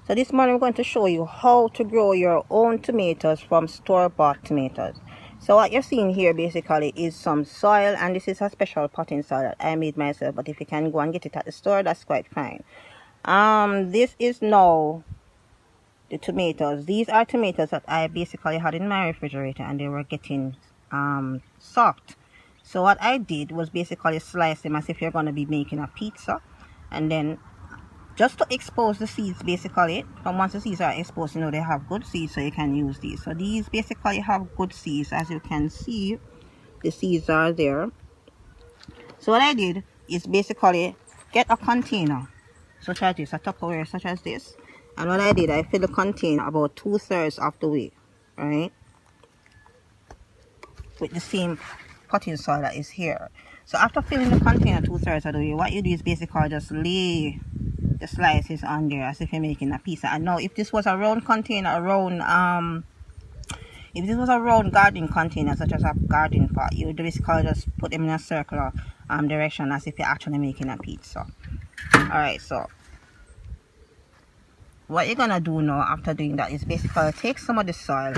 So this morning I'm going to show you how to grow your own tomatoes from store-bought tomatoes. So what you're seeing here basically is some soil, and this is a special potting soil that I made myself, but if you can go and get it at the store, that's quite fine. This is now the tomatoes. These are tomatoes that I basically had in my refrigerator, and they were getting soft. So what I did was basically slice them as if you're going to be making a pizza, and then just to expose the seeds basically. And once the seeds are exposed, you know, they have good seeds, so you can use these. So these basically have good seeds. As you can see, the seeds are there. So what I did is basically get a container such as this, a Tupperware such as this, and what I did, I filled the container about 2/3 of the way, right, with the same potting soil that is here. So after filling the container 2/3 of the way, what you do is basically just lay the slices on there as if you're making a pizza. And now if this was a round container, if this was a round garden container such as a garden pot, you would basically just put them in a circular direction as if you're actually making a pizza. Alright, so what you're gonna do now after doing that is basically take some of the soil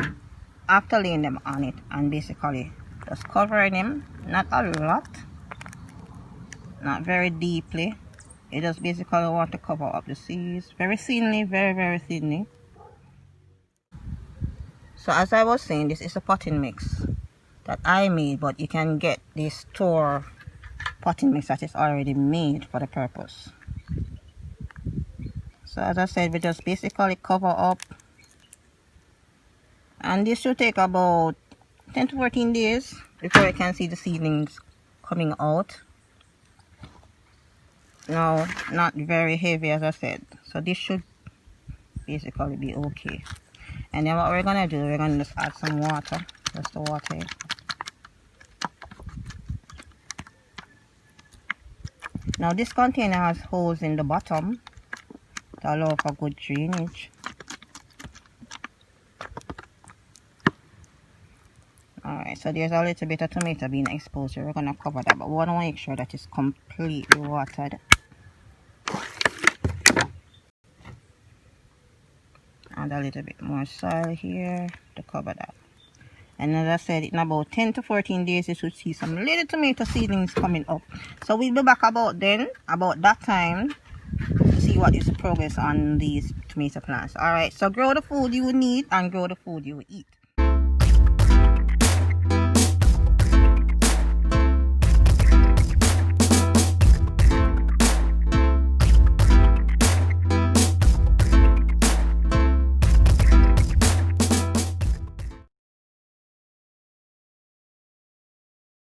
after laying them on it and basically just covering them, not a lot, not very deeply. You just basically want to cover up the seeds very thinly, very thinly. So as I was saying, this is a potting mix that I made, but you can get this store potting mix that is already made for the purpose. So as I said, we just basically cover up, and this should take about 10 to 14 days before you can see the seedlings coming out. Now, not very heavy as I said, so this should basically be okay. And then what we're gonna do, we're gonna just add some water, just to water it. Now this container has holes in the bottom to allow for good drainage. Alright, so there's a little bit of tomato being exposed here. We're gonna cover that, but we want to make sure that it's completely watered. Add a little bit more soil here to cover that. And as I said, in about 10 to 14 days, you should see some little tomato seedlings coming up. So we'll be back about that time, to see what is the progress on these tomato plants. Alright, so grow the food you need and grow the food you eat.